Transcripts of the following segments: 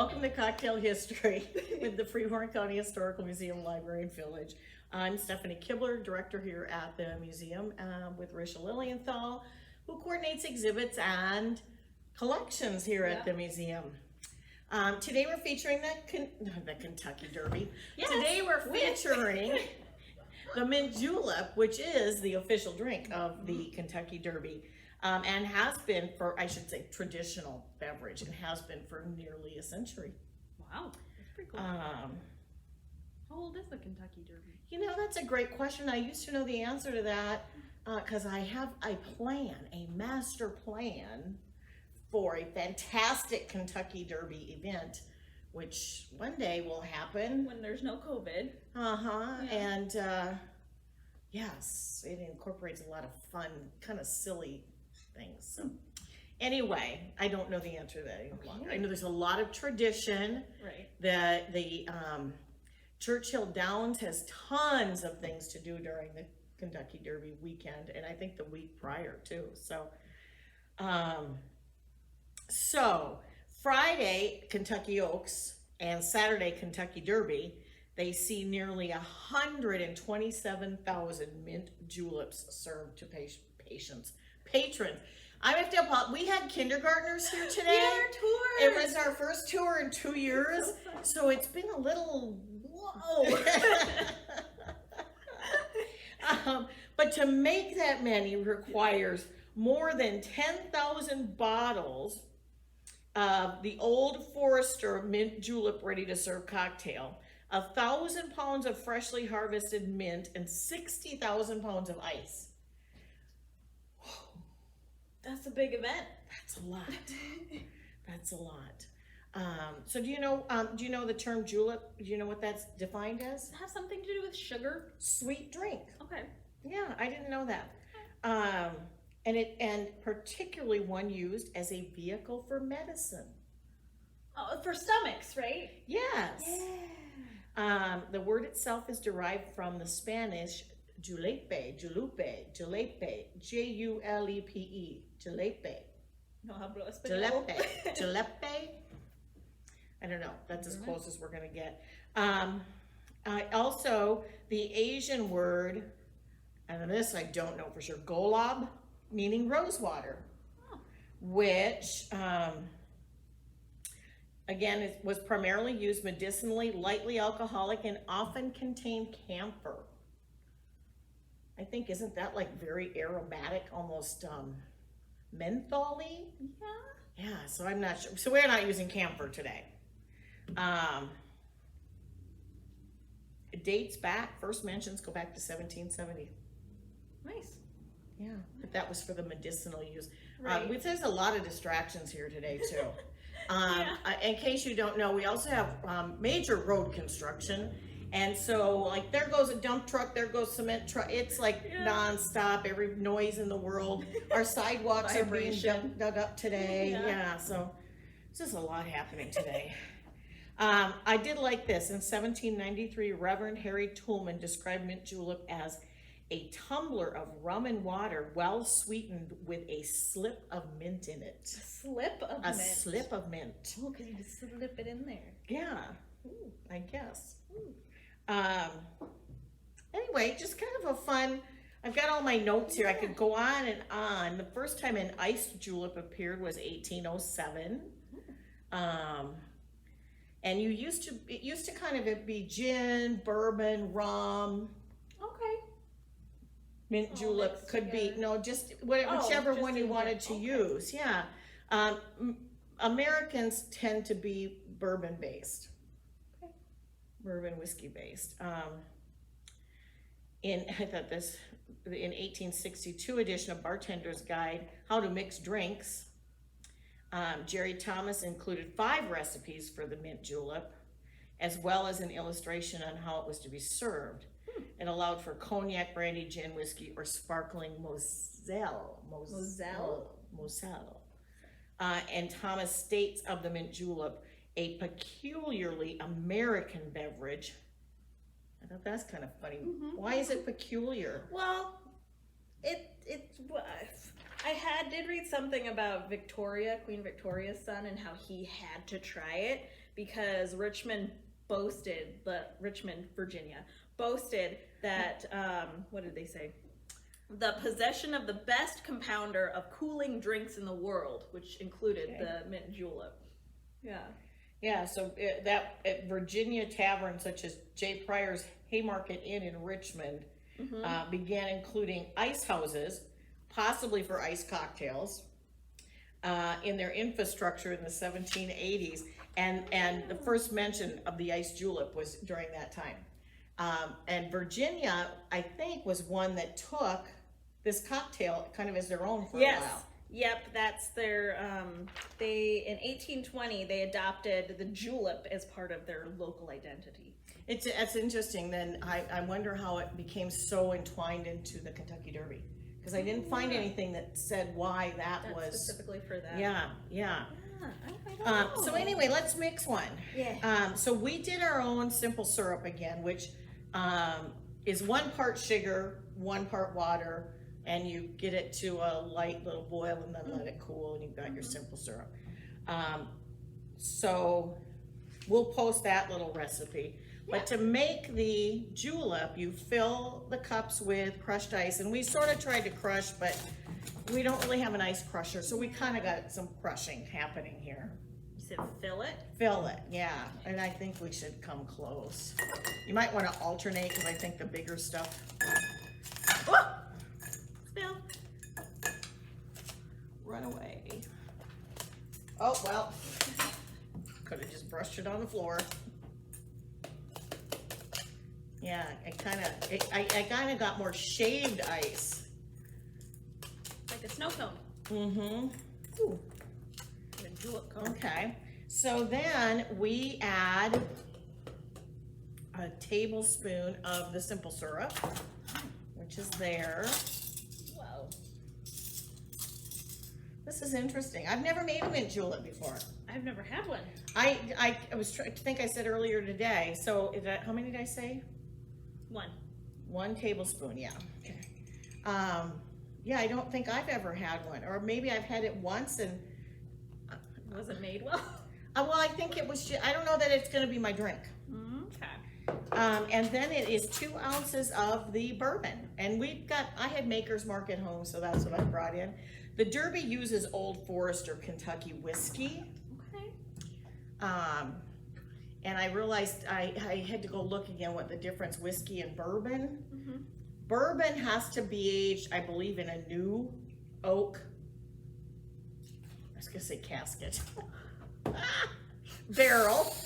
Welcome to Cocktail History with the Freeborn County Historical Museum, Library, and Village. I'm Stephanie Kibler, director here at the museum with Rachel Lilienthal, who coordinates exhibits and collections here at the museum. Today we're featuring the Kentucky Derby. Yes, today we're featuring the Mint Julep, which is the official drink of the Kentucky Derby. And has been for, I should say, traditional beverage, and has been for nearly a century. Wow, that's pretty cool. How old is the Kentucky Derby? You know, that's a great question. I used to know the answer to that because I have a master plan for a fantastic Kentucky Derby event, which one day will happen. When there's no COVID. Yeah. And yes, it incorporates a lot of fun, kind of silly things. So anyway, I don't know the answer to that any longer. I know there's a lot of tradition. Right. The Churchill Downs has tons of things to do during the Kentucky Derby weekend, and I think the week prior too. So Friday, Kentucky Oaks, and Saturday, Kentucky Derby, they see nearly 127,000 mint juleps served to patrons. I have to apologize. We had kindergartners here today. Yeah, our tour. It was our first tour in 2 years, so it's been a little whoa. But to make that many requires more than 10,000 bottles of the old Forrester mint julep ready-to-serve cocktail, 1,000 pounds of freshly harvested mint, and 60,000 pounds of ice. That's a big event. That's a lot. That's a lot. So do you know the term julep? Do you know what that's defined as? Does it have something to do with sugar? Sweet drink. Okay. Yeah, I didn't know that. And particularly one used as a vehicle for medicine. Oh, for stomachs, right? Yes. Yeah. The word itself is derived from the Spanish julepe, Julepe, Julepe, Julepe. No hablo español. Julepe. I don't know. That's as close as we're gonna get. Also, the Asian word, and this I don't know for sure, golab, meaning rose water, which again was primarily used medicinally, lightly alcoholic, and often contained camphor. I think, isn't that like very aromatic, almost menthol-y? Yeah. Yeah, so I'm not sure. So we're not using camphor today. It dates back, first mentions go back to 1770. Nice. Yeah, but that was for the medicinal use. Right. There's a lot of distractions here today too. In case you don't know, we also have major road construction. And so, like, there goes a dump truck, there goes cement truck. It's like nonstop, every noise in the world. Our sidewalks are being dug up today. Yeah, so it's just a lot happening today. I did like this. In 1793, Reverend Harry Toulmin described mint julep as a tumbler of rum and water, well sweetened with a slip of mint in it. A slip of mint. A slip of mint. Oh, because you could slip it in there. Yeah, I guess. Anyway, just kind of a fun, I've got all my notes here. I could go on and on. The first time an iced julep appeared was 1807. And it used to kind of be gin, bourbon, rum. Okay. Mint julep could be, just whichever one you wanted to use. Yeah. Americans tend to be bourbon based. Bourbon whiskey based. In 1862 edition of Bartender's Guide, How to Mix Drinks, Jerry Thomas included 5 recipes for the mint julep, as well as an illustration on how it was to be served. It allowed for cognac, brandy, gin, whiskey, or sparkling Moselle. And Thomas states of the mint julep, a peculiarly American beverage. I thought that's kind of funny. Why is it peculiar? Well, I did read something about Victoria, Queen Victoria's son, and how he had to try it because Richmond, Virginia, boasted that, what did they say? The possession of the best compounder of cooling drinks in the world, which included the Mint Julep. Yeah. Yeah, so that at Virginia taverns such as J. Pryor's Haymarket Inn in Richmond began including ice houses, possibly for iced cocktails, in their infrastructure in the 1780s. And the first mention of the iced julep was during that time. And Virginia, I think, was one that took this cocktail kind of as their own for a while. Yep, that's their, in 1820, they adopted the julep as part of their local identity. It's interesting. Then I wonder how it became so entwined into the Kentucky Derby. Because I didn't find anything that said why that was. Specifically for that. Yeah. I don't know. So anyway, let's mix one. Yeah. So we did our own simple syrup again, which is 1 part sugar, 1 part water, and you get it to a light little boil and then let it cool, and you've got your simple syrup. So we'll post that little recipe. But to make the julep, you fill the cups with crushed ice, and we sort of tried to crush, but we don't really have an ice crusher, so we kind of got some crushing happening here. You said fill it? Fill it, yeah, and I think we should come close. You might want to alternate, because I think the bigger stuff. Oh! Spill. Run away. Oh, well, could have just brushed it on the floor. Yeah, I kind of got more shaved ice. Like a snow cone. Mm-hmm. Ooh. Like a julep cone. Okay, so then we add a tablespoon of the simple syrup, which is there. Whoa. This is interesting. I've never made a mint julep before. I've never had one. I was trying to think. I said earlier today. So is that, how many did I say? 1. 1 tablespoon. Yeah. Okay. Yeah, I don't think I've ever had one, or maybe I've had it once and. Was it made well? Well, I think it was. I don't know that it's going to be my drink. Okay. And then it is 2 ounces of the bourbon, and I had Maker's Mark at home, so that's what I brought in. The Derby uses Old Forrester Kentucky whiskey. Okay. And I realized I had to go look again what the difference whiskey and bourbon. Mm-hmm. Bourbon has to be aged, I believe, in a new oak. I was gonna say casket. Barrel.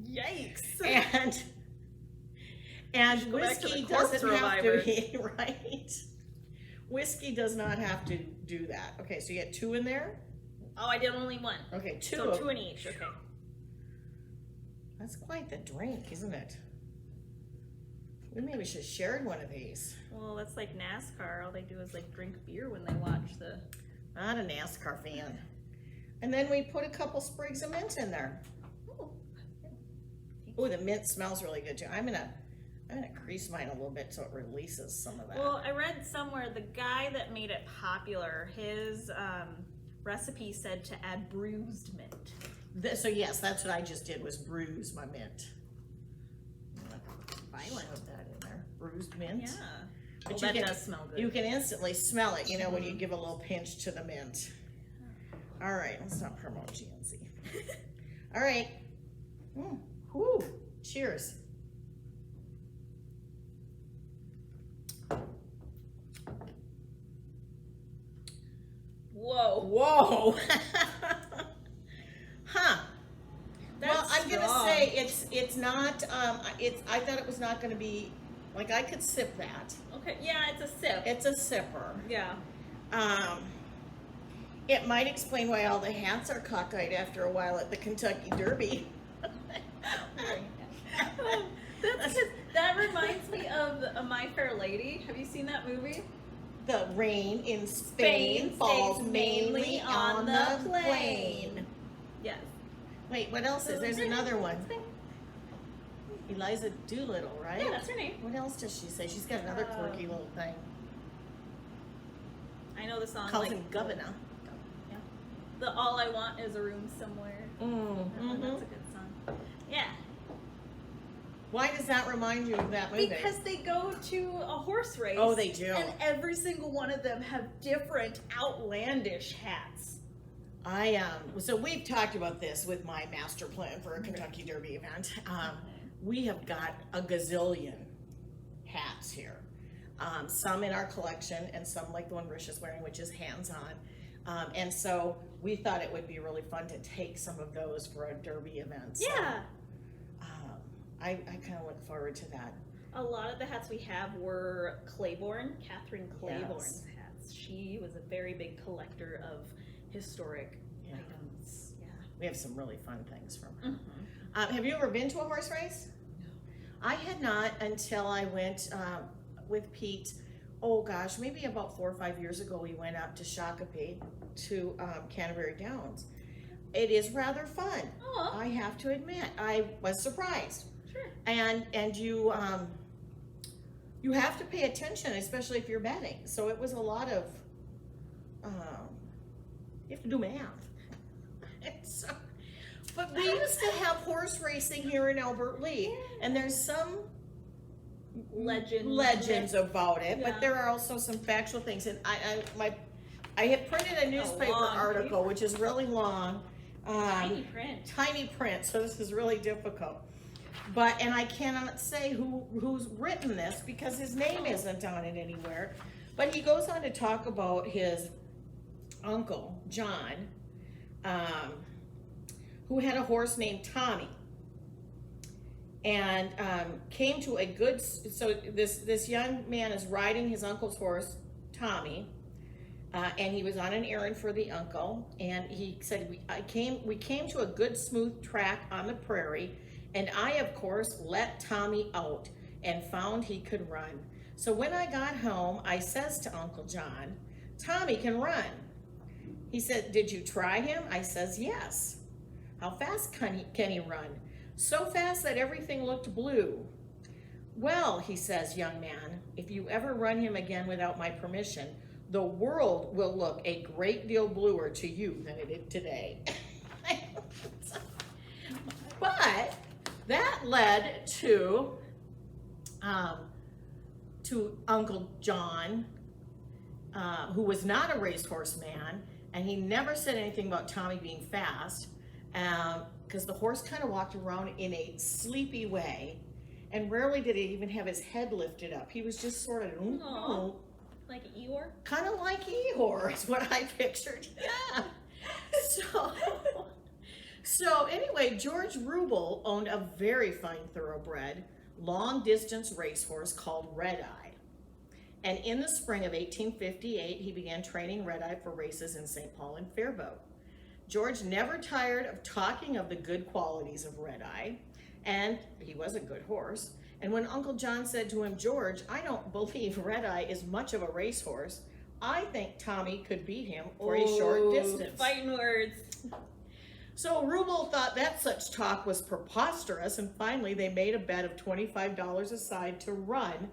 Yikes. And whiskey doesn't have to be right. Whiskey does not have to do that. Okay, so you get 2 in there. Oh, I did only 1. Okay, 2. So 2 in each. Okay. That's quite the drink, isn't it? We maybe should have shared one of these. Well, that's like NASCAR. All they do is like drink beer when they watch the. Not a NASCAR fan. And then we put a couple sprigs of mint in there. Oh, the mint smells really good too. I'm gonna crease mine a little bit so it releases some of that. Well, I read somewhere the guy that made it popular, his recipe said to add bruised mint. So yes, that's what I just did, was bruise my mint. Violent. Shove that in there. Bruised mint. Yeah. But Well, that does smell good. You can instantly smell it, you know, when you give a little pinch to the mint. All right, let's not promote GNC. All right. Whew. Cheers. Whoa. Whoa. Huh. That's well, I'm strong. gonna say it's not. I thought it was not gonna be like I could sip that. Okay. Yeah, it's a sip. It's a sipper. Yeah. It might explain why all the hats are cockeyed after a while at the Kentucky Derby. That reminds me of My Fair Lady. Have you seen that movie? The rain in Spain falls mainly on the plain. Yes. Wait, what else is? There's another one. Eliza Doolittle, right? Yeah, that's her name. What else does she say? She's got another quirky little thing. I know the song. Calls like, him Governor. Yeah. The All I Want Is a Room Somewhere. Mm-hmm. That's a good song. Yeah. Why does that remind you of that movie? Because they go to a horse race. Oh, they do. And every single one of them have different outlandish hats. So we've talked about this with my master plan for a Kentucky Derby event. We have got a gazillion hats here. Some in our collection and some like the one Risha's wearing, which is hands-on. And so we thought it would be really fun to take some of those for a Derby event. So, Yeah. I kind of look forward to that. A lot of the hats we have were Catherine Claiborne's hats. She was a very big collector of historic items. Yeah. We have some really fun things from her. Mm-hmm. Have you ever been to a horse race? No. I had not until I went with Pete. Oh gosh, maybe about 4 or 5 years ago, we went up to Shakopee to Canterbury Downs. It is rather fun. Oh. I have to admit, I was surprised. Sure. And you have to pay attention, especially if you're betting. So it was a lot of you have to do math. So, but we used to have horse racing here in Albert Lee, and there's some legends about it, but there are also some factual things. And I had printed a newspaper article, which is really long. Tiny print, so this is really difficult. And I cannot say who's written this because his name isn't on it anywhere. But he goes on to talk about his uncle, John, who had a horse named Tommy. And came to a good, so this young man is riding his uncle's horse, Tommy, and he was on an errand for the uncle, and he said, we came to a good smooth track on the prairie, and I, of course, let Tommy out and found he could run. So when I got home, I says to Uncle John, Tommy can run. He said, did you try him? I says, yes. How fast can he run? So fast that everything looked blue. Well, he says, young man, if you ever run him again without my permission, the world will look a great deal bluer to you than it did today. But that led to Uncle John, who was not a racehorse man, and he never said anything about Tommy being fast, because the horse kind of walked around in a sleepy way, and rarely did he even have his head lifted up. He was just sort of, like Eeyore? Kind of like Eeyore is what I pictured. Yeah. So anyway, George Rubel owned a very fine thoroughbred, long-distance racehorse called Red Eye. And in the spring of 1858, he began training Red Eye for races in St. Paul and Faribault. George never tired of talking of the good qualities of Red Eye, and he was a good horse. And when Uncle John said to him, George, I don't believe Red Eye is much of a racehorse. I think Tommy could beat him for a short distance. Fighting words. So Rubel thought that such talk was preposterous, and finally they made a bet of $25 aside to run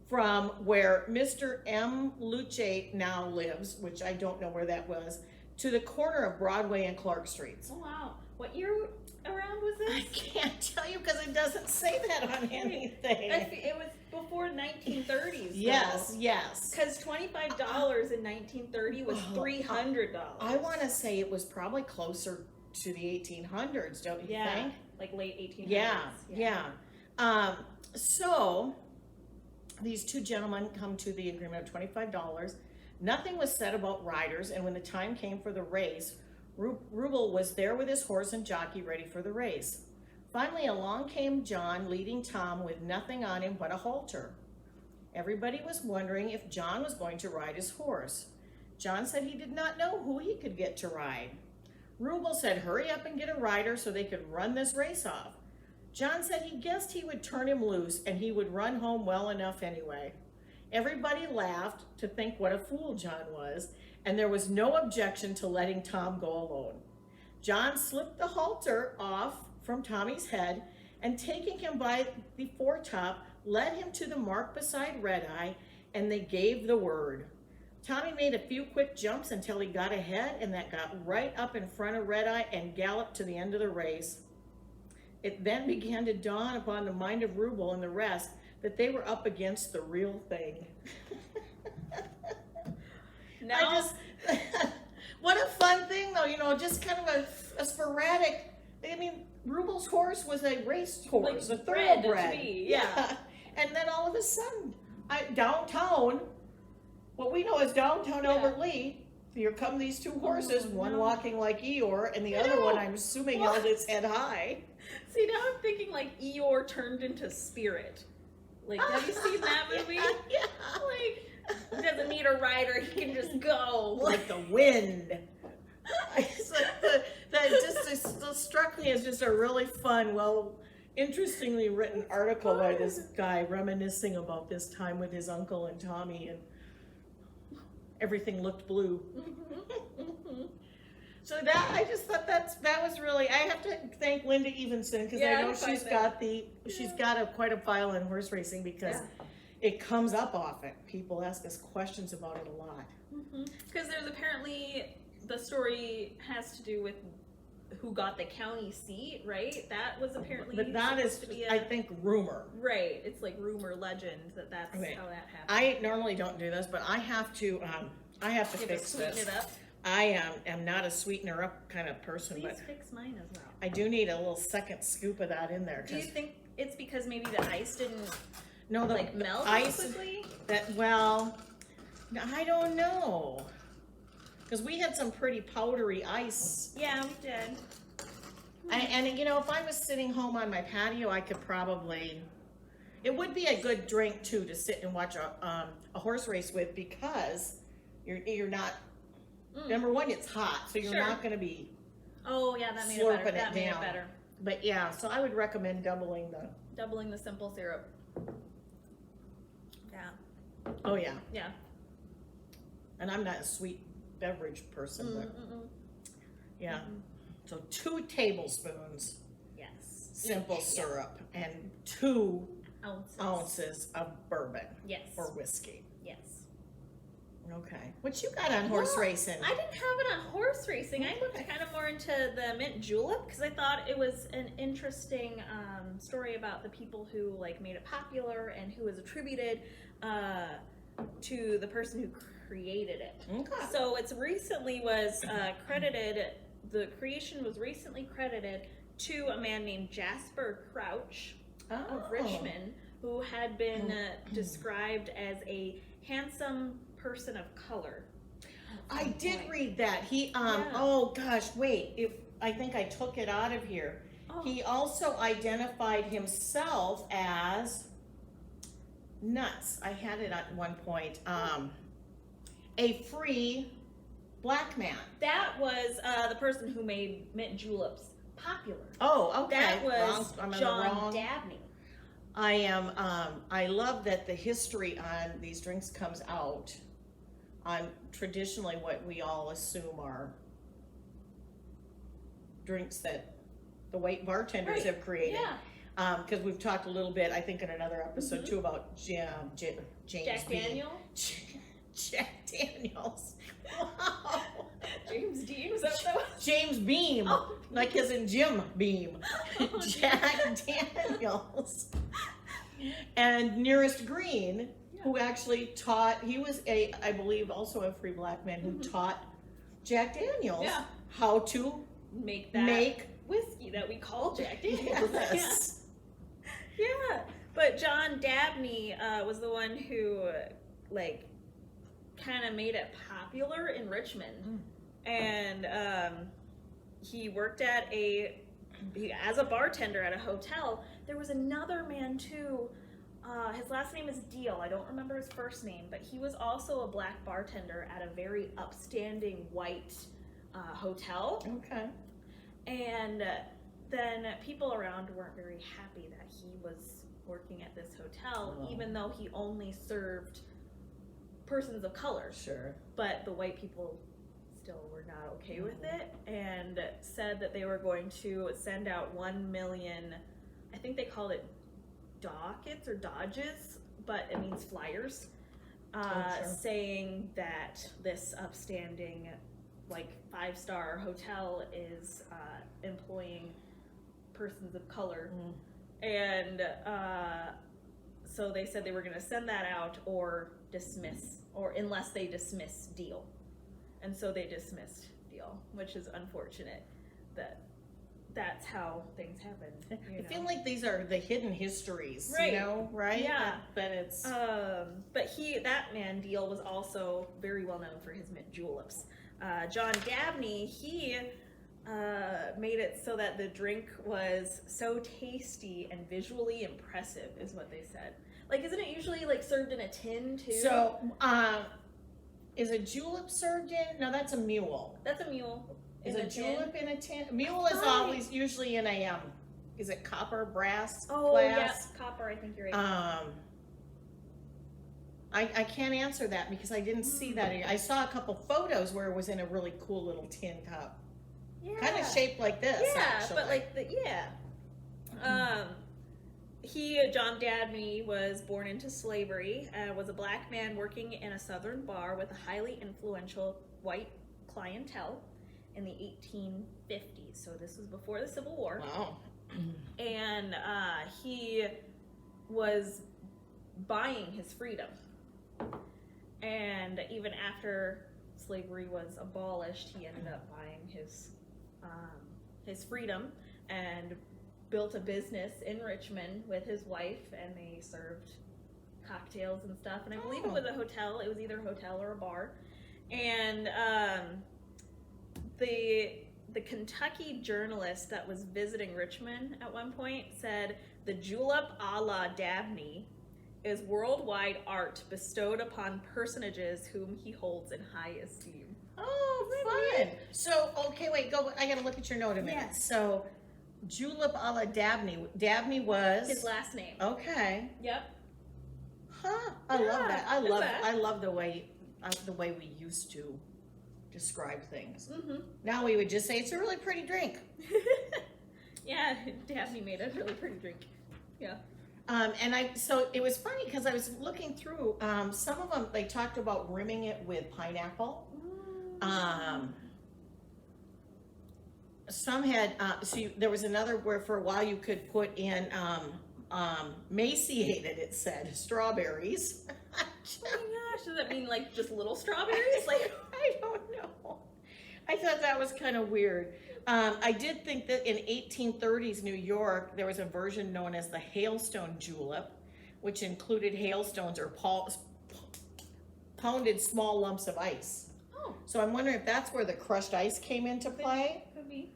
from where Mr. M. Luce now lives, which I don't know where that was, to the corner of Broadway and Clark Streets. Oh, wow. What year around was this? I can't tell you because it doesn't say that on anything. It was before 1930s. Yes, yes. Because $25 in 1930 was $300. I want to say it was probably closer to the 1800s, don't you think? Like late 1800s. Yeah. So these two gentlemen come to the agreement of $25. Nothing was said about riders, and when the time came for the race, Rubel was there with his horse and jockey ready for the race. Finally, along came John leading Tom with nothing on him but a halter. Everybody was wondering if John was going to ride his horse. John said he did not know who he could get to ride. Rubel said hurry up and get a rider so they could run this race off. John said he guessed he would turn him loose and he would run home well enough anyway. Everybody laughed to think what a fool John was, and there was no objection to letting Tom go alone. John slipped the halter off from Tommy's head and taking him by the foretop, led him to the mark beside Red Eye, and they gave the word. Tommy made a few quick jumps until he got ahead, and that got right up in front of Red Eye and galloped to the end of the race. it then began to dawn upon the mind of Rubel and the rest that they were up against the real thing. Now, I just, what a fun thing though, you know, just kind of a sporadic, I mean, Rubel's horse was a race horse, like a bred thoroughbred. to be, yeah. And then all of a sudden, downtown, what we know as downtown Albert Lee, here come these two horses, one walking like Eeyore, and the other one, I'm assuming, held its head high. See, now I'm thinking like Eeyore turned into Spirit. Like, have you seen that movie? Yeah. Like, he doesn't need a rider, he can just go. Like the wind. It's like that just struck me as just a really fun, well, interestingly written article by this guy reminiscing about this time with his uncle and Tommy, and everything looked blue. So that, I just thought that was really, I have to thank Linda Evenson, because I know she's got quite a file in horse racing, because it comes up often. People ask us questions about it a lot. Because there's apparently, the story has to do with who got the county seat, right? That was apparently, but that is, I think, rumor. Right, it's like rumor legend that's Okay. how that happened. I normally don't do this, but I have to fix sweeten this. it up. I am not a sweetener up kind of person, Please but fix mine as well. I do need a little second scoop of that in there. Do you think it's because maybe the ice didn't No, the melt ice quickly? well, I don't know, because we had some pretty powdery ice. Yeah, we did. And you know, if I was sitting home on my patio, I could probably. It would be a good drink too to sit and watch a horse race with, because you're not. Number one, it's hot, so you're not going to be. Oh yeah, that made it slurping better. That made it down. better. But yeah, so I would recommend doubling the. Simple syrup. Yeah. Oh yeah, Yeah. and I'm not a sweet beverage person, but yeah. So 2 tablespoons Yes. simple syrup and 2 Ounces. ounces of bourbon Yes. or whiskey. Yes. Okay. What you got on horse racing? I didn't have it on horse racing. I looked kind of more into the Mint Julep because I thought it was an interesting story about the people who like made it popular and who was attributed to the person who created it. Okay. So it's recently was credited. The creation was recently credited to a man named Jasper Crouch of Richmond, who had been described as a handsome person of color. I did read that. He oh gosh, wait. I think I took it out of here. Oh. He also identified himself as nuts. I had it at one point. A free black man. That was the person who made Mint Juleps popular. Oh, okay. That was I'm in the John wrong. Dabney. I am. I love that the history on these drinks comes out on traditionally what we all assume are drinks that the white bartenders have created. Yeah. Because we've talked a little bit, I think, in another episode too about James Jack Beam. Daniel? Jack Daniels. Wow. James Dean, was that what that was? James Beam, Oh. like as in Jim Beam. Jack Daniels. And Nearest Green, who actually taught, he was I believe, also a free black man who taught Jack Daniels how to make whiskey that we call Jack Daniels. Yes. Yeah. But John Dabney was the one who like kind of made it popular in Richmond. And he worked at as a bartender at a hotel. There was another man too. His last name is Deal. I don't remember his first name, but he was also a black bartender at a very upstanding white hotel. Okay. And then people around weren't very happy that he was working at this hotel, even though he only served persons of color. Sure. But the white people still were not okay with it and said that they were going to send out 1 million, I think they called it dockets or dodges, but it means flyers, saying that this upstanding like 5-star hotel is employing persons of color. Mm. And so they said they were going to send that out or dismiss, or unless they dismiss deal. And so they dismissed deal, which is unfortunate that that's how things happen. I feel like these are the hidden histories, right. you know, right? Yeah. But it's... But that man, Deal, was also very well known for his mint juleps. John Dabney, he made it so that the drink was so tasty and visually impressive, is what they said. Like, isn't it usually, like, served in a tin, too? So, is a julep served in? No, that's a mule. That's a mule. Is In a a julep tin? in a tin? Mule is always usually in a, is it copper, brass, Oh, glass? yes, copper, I think you're right. I can't answer that because I didn't see that. I saw a couple photos where it was in a really cool little tin cup. Yeah. Kind of shaped like this, Yeah, actually. but like John Dabney was born into slavery, was a black man working in a southern bar with a highly influential white clientele in the 1850s. So this was before the Civil War. Wow. And he was buying his freedom. And even after slavery was abolished, he ended up buying his freedom and built a business in Richmond with his wife, and they served cocktails and stuff. And I believe it was a hotel. It was either a hotel or a bar. And the Kentucky journalist that was visiting Richmond at one point said, "The julep a la Dabney is worldwide art bestowed upon personages whom he holds in high esteem." Oh, fun. So, okay, wait, go. I gotta look at your note a minute. Yeah. So, julep a la Dabney. Dabney was His last name. Okay. Yep. Huh. I love that. I isn't love. that- I love the way we used to describe things. Mm-hmm. Now we would just say it's a really pretty drink. Yeah, Dabney made a really pretty drink. Yeah. So it was funny because I was looking through, some of them, they talked about rimming it with pineapple. Some had, there was another where for a while you could put in, emaciated, it said, strawberries. Oh my gosh, does that mean like just little strawberries? Like, I don't know. I thought that was kind of weird. I did think that in 1830s New York, there was a version known as the hailstone julep, which included hailstones or pounded small lumps of ice. oh, So I'm wondering if that's where the crushed ice came into play. could be.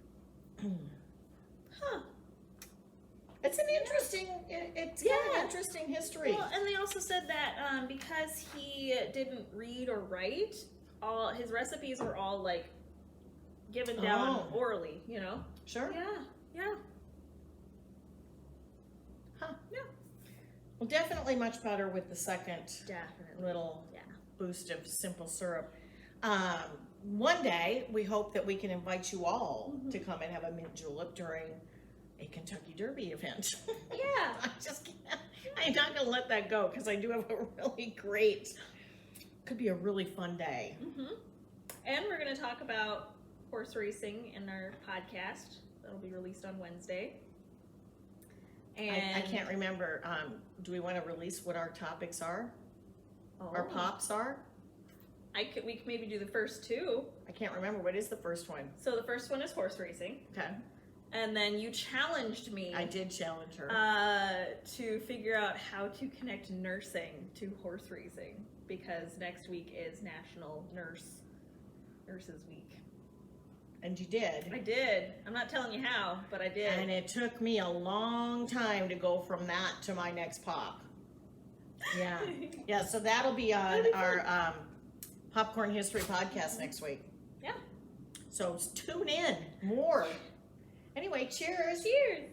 Huh. It's an interesting, it's kind of an interesting history. Well, and they also said that because he didn't read or write, all his recipes were all like given down orally, you know? Sure. Yeah. Huh. Yeah. Well, definitely much better with the second Definitely. little boost of simple syrup. One day, we hope that we can invite you all to come and have a mint julep during a Kentucky Derby event. Yeah. I just can't. I'm not going to let that go because I do have a really great, could be a really fun day. Mm-hmm. And we're going to talk about horse racing in our podcast that'll be released on Wednesday. And I can't remember. Do we want to release what our topics are? Oh. Our pops are? We could maybe do the first two. I can't remember. What is the first one? So the first one is horse racing. Okay. And then you challenged me. I did challenge her. To figure out how to connect nursing to horse racing, because next week is National Nurses Week. And you did. I did. I'm not telling you how, but I did. And it took me a long time to go from that to my next pop. Yeah. Yeah, so that'll be on our Popcorn History podcast next week. Yeah. So tune in more. Anyway, cheers. Cheers.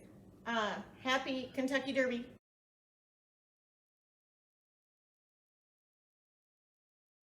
Happy Kentucky Derby.